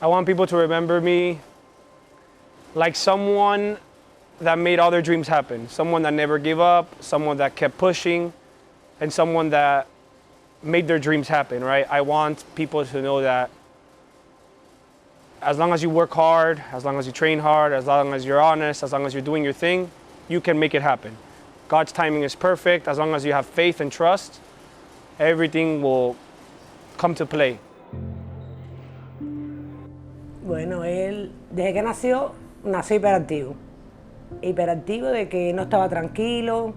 I want people to remember me like someone that made all their dreams happen, someone that never gave up, someone that kept pushing, and someone that made their dreams happen, right? I want people to know that as long as you work hard, as long as you train hard, as long as you're honest, as long as you're doing your thing, you can make it happen. God's timing is perfect. As long as you have faith and trust, everything will come to play. Bueno, él, desde que nació hiperactivo. Hiperactivo de que no estaba tranquilo,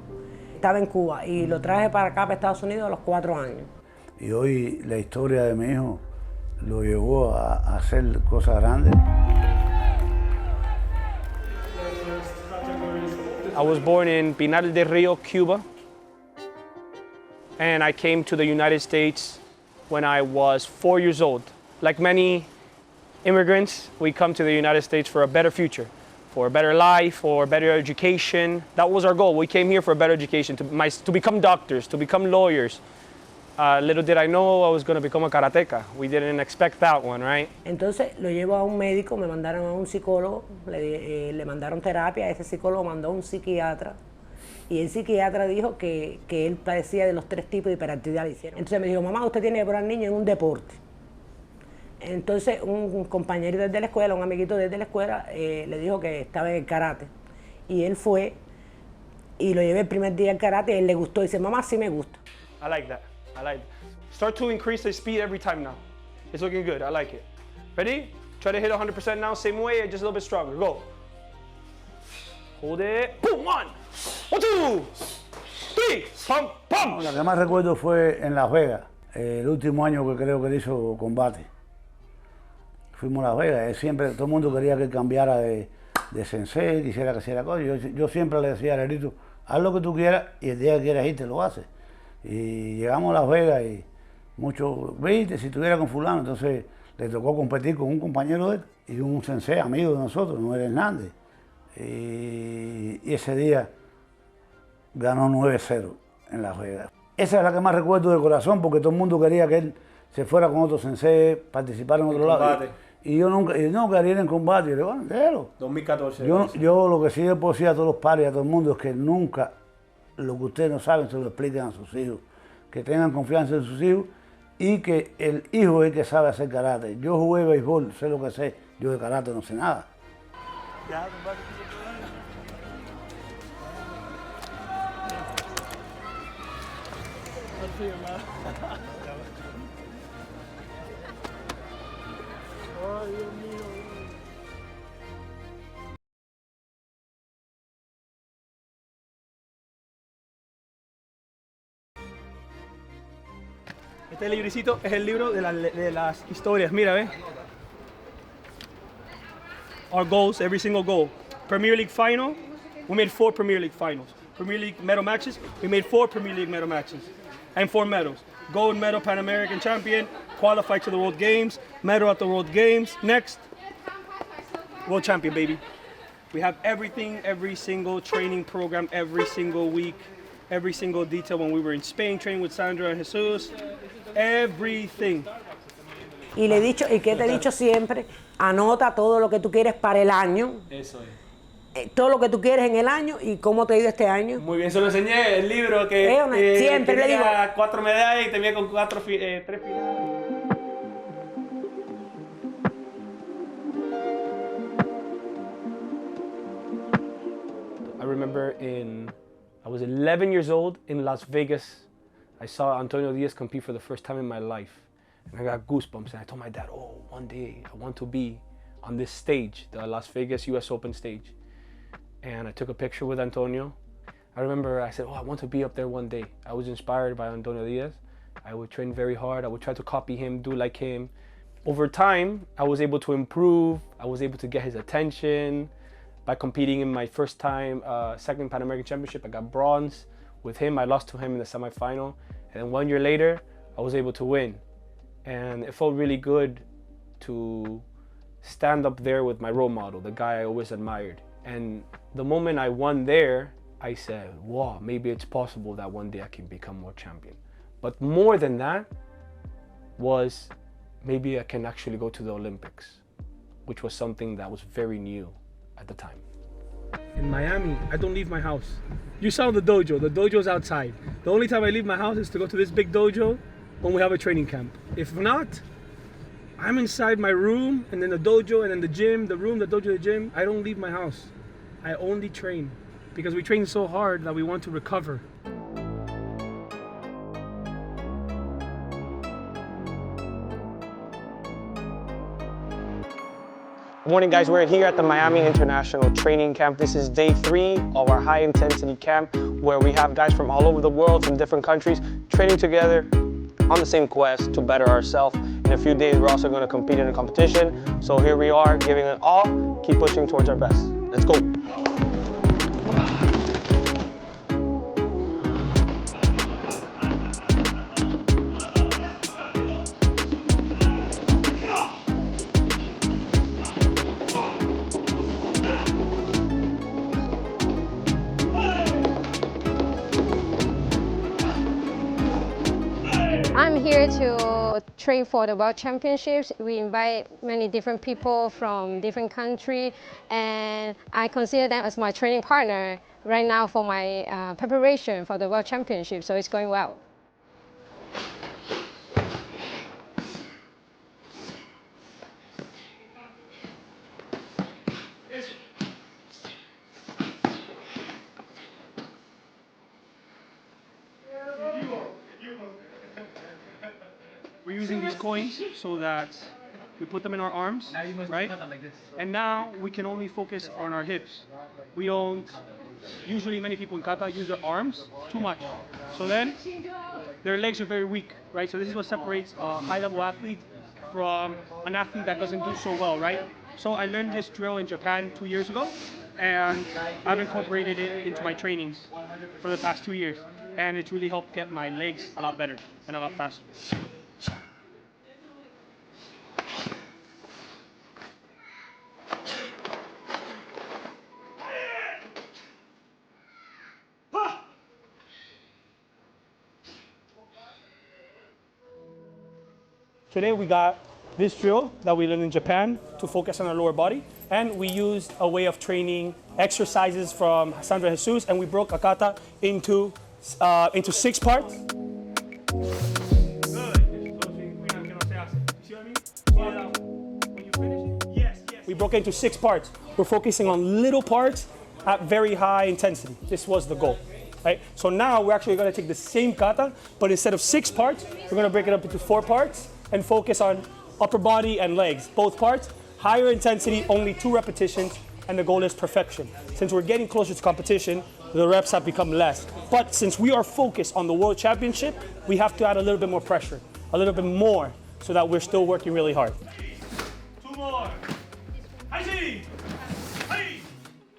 estaba en Cuba y lo traje para acá, para Estados Unidos, a los 4 años. Y hoy la historia de mi hijo lo llevó a hacer cosas grandes. I was born in Pinar del Rio, Cuba, and I came to the United States when I was 4 years old. Like many immigrants, we come to the United States for a better future, for a better life, for better education. That was our goal. We came here for a better education, to become doctors, to become lawyers. Little did I know I was going to become a karateka. We didn't expect that one, right? Entonces lo llevo a un médico, me mandaron a un psicólogo, le mandaron terapia, ese psicólogo mandó a un psiquiatra y el psiquiatra dijo que él padecía de los 3 tipos de hiperactividad. Entonces me dijo, mamá, usted tiene que poner al niño en un deporte. Entonces un compañerito desde la escuela, un amiguito desde la escuela, le dijo que estaba en el karate. Y él fue y lo llevé el primer día al karate y él le gustó. Dice, mamá, sí me gusta. I like that. I like it. Start to increase the speed every time now. It's looking good. I like it. Ready? Try to hit 100% now, same way, just a little bit stronger. Go. Hold it. Boom. 1, 2, 3. Pum, pum. La que más recuerdo fue en Las Vegas, el último año que creo que él hizo combate. Fuimos a Las Vegas, siempre, todo el mundo quería que él cambiara de sensei, quisiera que hiciera cosas. Yo siempre le decía a Arielito, haz lo que tú quieras y el día que quieras irte lo haces. Y llegamos a Las Vegas y muchos, viste, si estuviera con fulano, entonces le tocó competir con un compañero de él y un sensei, amigo de nosotros, Noel Hernández. Y ese día ganó 9-0 en Las Vegas. Esa es la que más recuerdo de corazón porque todo el mundo quería que él se fuera con otro sensei, participar en otro lado. Y yo nunca, no quería ir en combate. Yo le digo, bueno, déjalo. 2014. Yo lo que sí le puedo decir a todos los padres y a todo el mundo es que nunca lo que ustedes no saben se lo expliquen a sus hijos. Que tengan confianza en sus hijos y que el hijo es el que sabe hacer karate. Yo jugué béisbol, sé lo que sé. Yo de karate no sé nada. Ay, Dios mío. Este libricito es el libro de las historias. Mira, ve. Our goals, every single goal. Premier League final, we made 4 Premier League finals. Premier League medal matches, we made 4 Premier League medal matches. And 4 medals. Gold medal, Pan American champion, qualified to the World Games, medal at the World Games. Next, World champion, baby. We have everything, every single training program, every single week, every single detail when we were in Spain, training with Sandra and Jesus. Everything. Y le he dicho, y que te he dicho siempre, anota todo lo que tú quieres para el año. Eso es. Todo lo que tú quieres en el año y cómo te ha ido este año. Muy bien, se lo enseñé, el libro que siempre le digo, 4 medallas y terminé con 3 finales. I remember I was 11 years old in Las Vegas. I saw Antonio Diaz compete for the first time in my life. And I got goosebumps and I told my dad, oh, one day I want to be on this stage, the Las Vegas US Open stage. And I took a picture with Antonio. I remember I said, oh, I want to be up there one day. I was inspired by Antonio Diaz. I would train very hard. I would try to copy him, do like him. Over time, I was able to improve. I was able to get his attention. By competing in my first time, second Pan American Championship, I got bronze. With him, I lost to him in the semifinal. And then 1 year later, I was able to win. And it felt really good to stand up there with my role model, the guy I always admired. And the moment I won there, I said, wow, maybe it's possible that one day I can become world champion. But more than that was maybe I can actually go to the Olympics. which was something that was very new at the time. In Miami, I don't leave my house. You saw the dojo. The dojo's outside. The only time I leave my house is to go to this big dojo when we have a training camp. If not, I'm inside my room, and then the dojo, and then the gym, the room, the dojo, the gym. I don't leave my house. I only train because we train so hard that we want to recover. Good morning, guys. We're here at the Miami International Training Camp. This is day 3 of our high intensity camp where we have guys from all over the world, from different countries, training together on the same quest to better ourselves. In a few days, we're also going to compete in a competition. So here we are, giving it all, keep pushing towards our best. Let's go. I'm here to train for the World Championships. We invite many different people from different countries, and I consider them as my training partner right now for my preparation for the World Championships, so it's going well. We're using these coins so that we put them in our arms, right? And now we can only focus on our hips. We don't, usually many people in kata use their arms too much. So then their legs are very weak, right? So this is what separates a high-level athlete from an athlete that doesn't do so well, right? So I learned this drill in Japan 2 years ago, and I've incorporated it into my trainings for the past 2 years. And it's really helped get my legs a lot better and a lot faster. Today we got this drill that we learned in Japan to focus on our lower body, and we used a way of training exercises from Sandra Jesus, and we broke a kata into 6 parts. We broke it into 6 parts. We're focusing on little parts at very high intensity. This was the goal. Right? So now we're actually going to take the same kata, but instead of 6 parts, we're going to break it up into 4 parts and focus on upper body and legs, both parts. Higher intensity, only 2 repetitions, and the goal is perfection. Since we're getting closer to competition, the reps have become less. But since we are focused on the World Championship, we have to add a little bit more pressure, a little bit more, so that we're still working really hard. 2 more.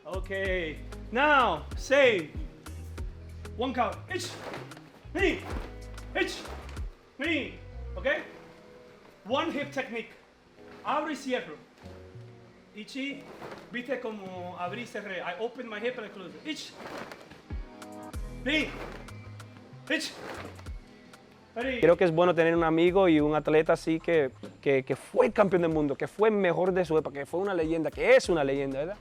Okay, now say 1 count. Ich, ni, okay? 1 hip technique. Abro y cierro. Ichi, viste como abrí y cerré. I open my hip and I close it. Ich, ni, ich. Creo que es bueno tener un amigo y un atleta así que fue campeón del mundo, que fue mejor de su época, que fue una leyenda, que es una leyenda, ¿verdad?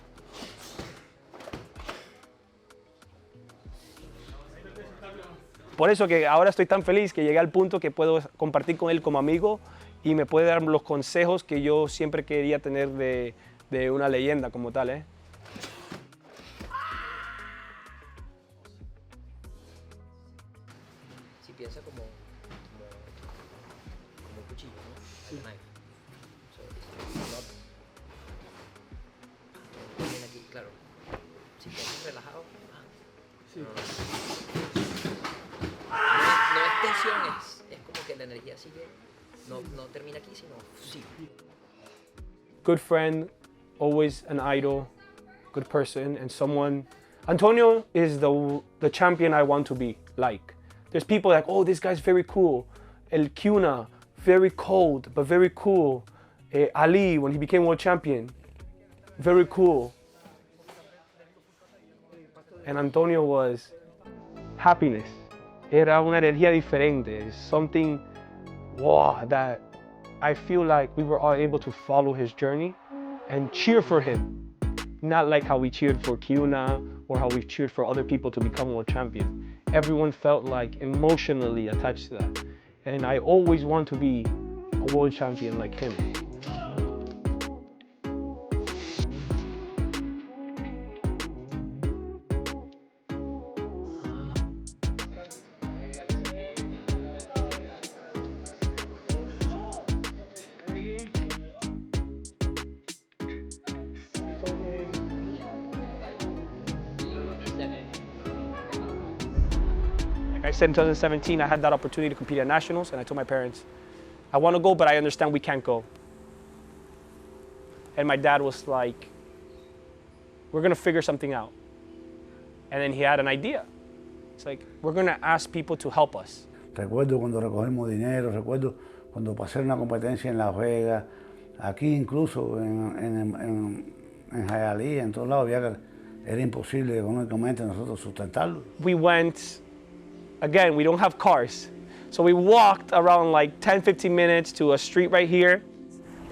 Por eso que ahora estoy tan feliz que llegué al punto que puedo compartir con él como amigo y me puede dar los consejos que yo siempre quería tener de una leyenda como tal, ¿eh? Si piensa como un cuchillo, ¿no? Sí. So, viene aquí, claro. Si piensas relajado, sí. No es tensión, es como que la energía sigue, no termina aquí, sino sigue. Good friend, always an idol, good person, and someone. Antonio is the champion I want to be like. There's people like, oh, this guy's very cool. El Cuna, very cold, but very cool. Ali, when he became world champion, very cool. And Antonio was happiness. Era una energía diferente. Something, wow, that I feel like we were all able to follow his journey and cheer for him. Not like how we cheered for Kiuna or how we've cheered for other people to become world champion. Everyone felt like emotionally attached to that. And I always want to be a world champion like him. I said in 2017, I had that opportunity to compete at nationals, and I told my parents, I want to go, but I understand we can't go. And my dad was like, we're going to figure something out. And then he had an idea. It's like, we're going to ask people to help us. Recuerdo cuando recogimos dinero, recuerdo cuando pasé una competencia en Las Vegas, aquí incluso en Hialeah, en todos lados, era imposible económicamente nosotros sustentarlo. We went, again, we don't have cars. So we walked around like 10, 15 minutes to a street right here.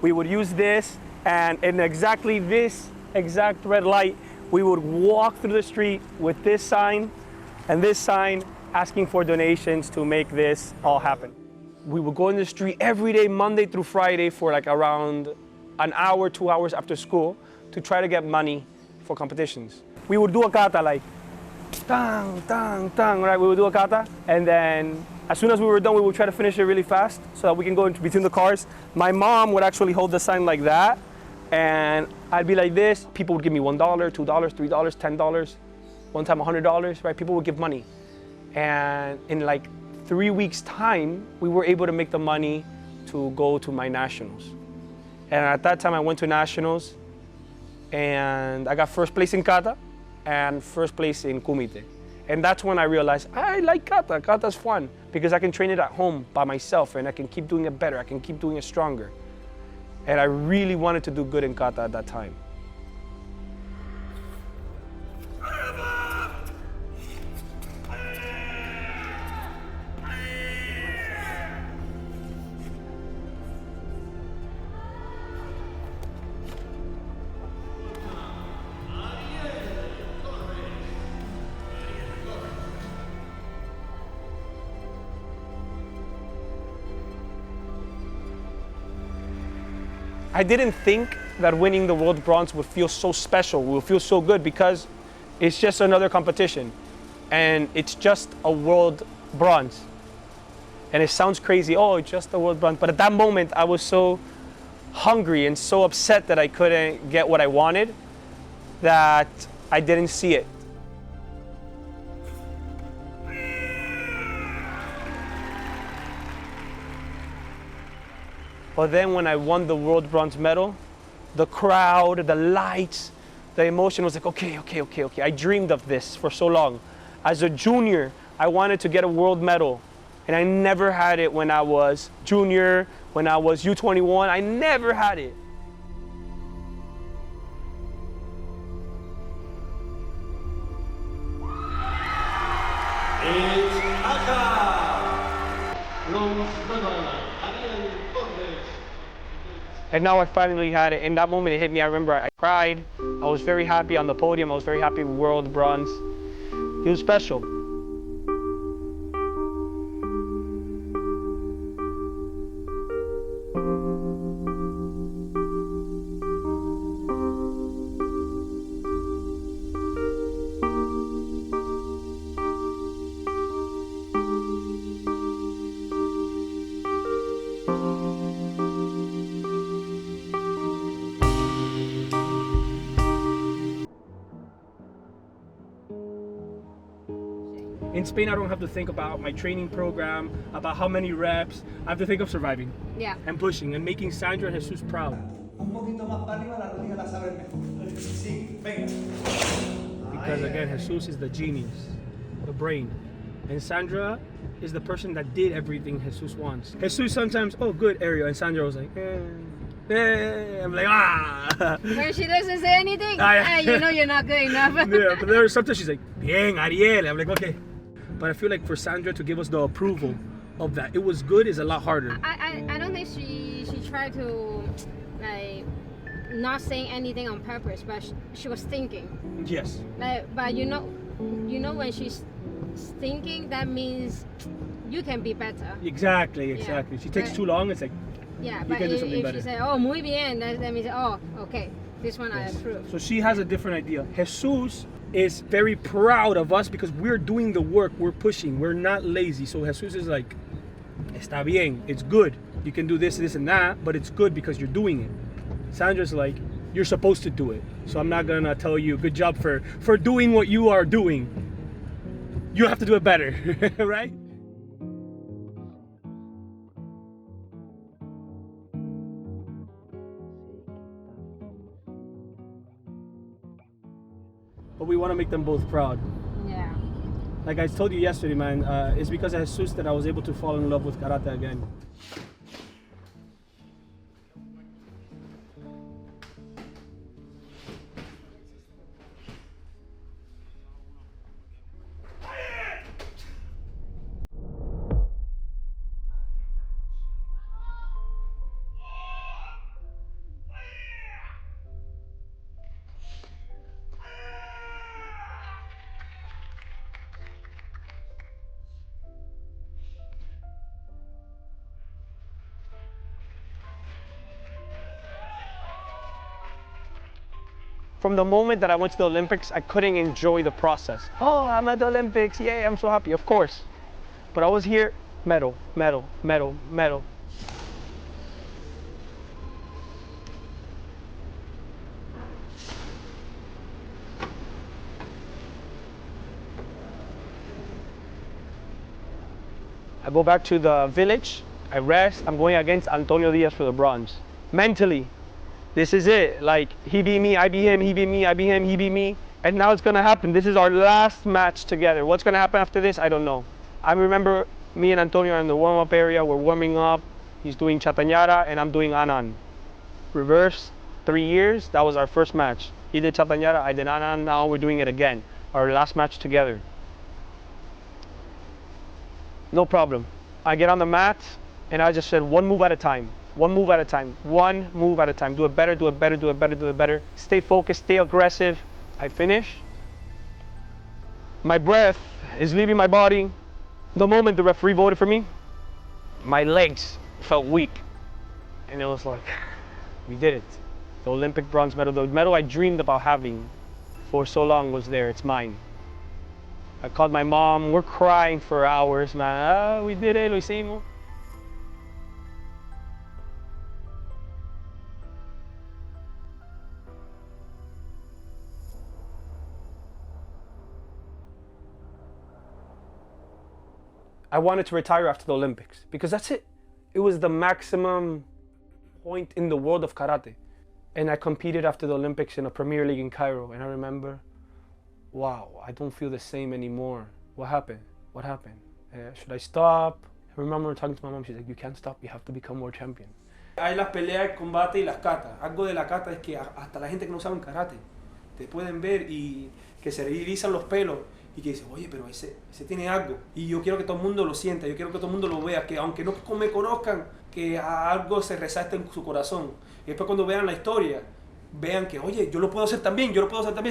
We would use this, and in exactly this exact red light, we would walk through the street with this sign and this sign asking for donations to make this all happen. We would go in the street every day, Monday through Friday, for like around an hour, 2 hours after school to try to get money for competitions. We would do a kata like, tang, tang, tang, right? We would do a kata, and then as soon as we were done, we would try to finish it really fast so that we can go in between the cars. My mom would actually hold the sign like that, and I'd be like this. People would give me $1, $2, $3, $10, one time $100, right? People would give money. And in like 3 weeks' time, we were able to make the money to go to my nationals. And at that time, I went to nationals, and I got first place in kata and first place in kumite. And that's when I realized I like kata. Kata's fun because I can train it at home by myself, and I can keep doing it better. I can keep doing it stronger. And I really wanted to do good in kata at that time. I didn't think that winning the world bronze would feel so special, would feel so good, because it's just another competition and it's just a world bronze. And it sounds crazy, oh, it's just a world bronze. But at that moment, I was so hungry and so upset that I couldn't get what I wanted that I didn't see it. But then when I won the world bronze medal, the crowd, the lights, the emotion was like, okay. I dreamed of this for so long. As a junior, I wanted to get a world medal. And I never had it when I was junior, when I was U21, I never had it. And now I finally had it. In that moment it hit me. I remember I cried. I was very happy on the podium. I was very happy with world bronze. It was special. In Spain, I don't have to think about my training program, about how many reps. I have to think of surviving. Yeah. And pushing and making Sandra and Jesus proud. Because again, Jesus is the genius, the brain. And Sandra is the person that did everything Jesus wants. Jesus sometimes, oh good, Ariel. And Sandra was like, I'm like, ah. When she doesn't say anything, you know you're not good enough. Yeah, but there sometimes she's like, bien, Ariel. I'm like, okay. But I feel like for Sandra to give us the approval of that, it was good, is a lot harder. I don't think she tried to like not saying anything on purpose, but she was thinking. Yes. Like, but you know when she's thinking, that means you can be better. Exactly. Yeah. She takes But- too long. It's like, Yeah, You but can do if something she better. say, oh, muy bien, that means, oh, okay, this one I approve. so she has a different idea. Jesus is very proud of us because we're doing the work, we're pushing, we're not lazy. So Jesus is like, está bien, it's good. You can do this, this, and that, but it's good because you're doing it. Sandra's like, you're supposed to do it. So I'm not gonna tell you good job for doing what you are doing. You have to do it better, right? But we want to make them both proud. Yeah. Like I told you yesterday, man, it's because of Jesus that I was able to fall in love with karate again. From the moment that I went to the Olympics, I couldn't enjoy the process. Oh, I'm at the Olympics, yay, I'm so happy, of course. But I was here, medal, medal, medal, medal. I go back to the village, I rest, I'm going against Antonio Diaz for the bronze. Mentally, this is it. Like, he beat me, I beat him, he beat me, I beat him, he beat me. And now it's gonna happen. This is our last match together. What's gonna happen after this, I don't know. I remember me and Antonio are in the warm-up area, we're warming up. He's doing Chatañara and I'm doing Anan. Reverse, 3 years, that was our first match. He did Chatañara, I did Anan, now we're doing it again. Our last match together. No problem. I get on the mat and I just said one move at a time. One move at a time. One move at a time. Do it better, do it better, do it better, do it better. Stay focused, stay aggressive. I finish. My breath is leaving my body. The moment the referee voted for me, my legs felt weak. And it was like, we did it. The Olympic bronze medal, the medal I dreamed about having for so long was there, it's mine. I called my mom, we're crying for hours, man. Oh, we did it, lo hicimos. I wanted to retire after the Olympics because that's it. It was the maximum point in the world of karate. And I competed after the Olympics in a Premier League in Cairo. And I remember, wow, I don't feel the same anymore. What happened? What happened? Should I stop? I remember talking to my mom. She's like, you can't stop. You have to become world champion. Hay las peleas, el combate y las katas. Algo de la kata es que hasta la gente que no sabe karate te pueden ver y que se erizan los pelos y que dicen, oye, pero ese tiene algo. Y yo quiero que todo el mundo lo sienta, yo quiero que todo el mundo lo vea, que aunque no me conozcan, que algo se resalte en su corazón. Y después cuando vean la historia, vean que, oye, yo lo puedo hacer también,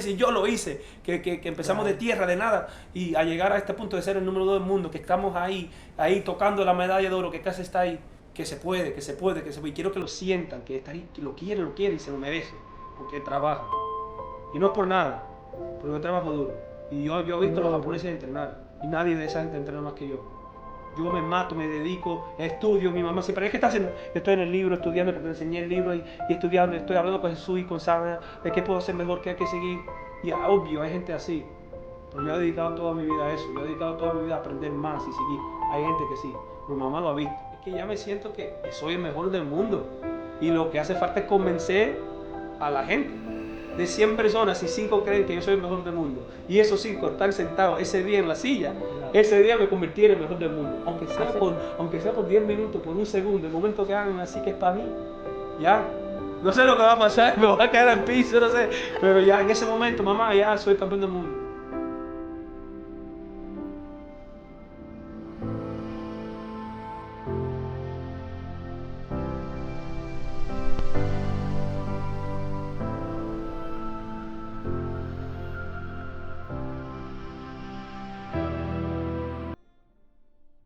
si yo lo hice, que empezamos de tierra, de nada, y a llegar a este punto de ser el número 2 del mundo, que estamos ahí tocando la medalla de oro, que casi está ahí, que se puede, y quiero que lo sientan, que está ahí, que lo quiere y se lo merece, porque trabaja. Y no es por nada, porque yo trabajo duro. Y yo he visto a los japoneses entrenar, y nadie de esa gente entrena más que yo. Yo me mato, me dedico, estudio, mi mamá siempre, ¿qué estás haciendo? Estoy en el libro estudiando, le enseñé el libro y estudiando, estoy hablando con Jesús y con Sandra de qué puedo hacer mejor, qué hay que seguir. Y obvio, hay gente así. Pero yo he dedicado toda mi vida a eso, yo he dedicado toda mi vida a aprender más y seguir. Hay gente que sí, mi mamá lo ha visto. Es que ya me siento que soy el mejor del mundo. Y lo que hace falta es convencer a la gente. De 100 personas, y 5 creen que yo soy el mejor del mundo, y esos 5 están sentados ese día en la silla, ese día me convertí en el mejor del mundo. Aunque sea por 10 minutos, por un segundo, el momento que hagan así que es para mí, ya. No sé lo que va a pasar, me voy a caer al piso, no sé. Pero ya en ese momento, mamá, ya soy campeón del mundo.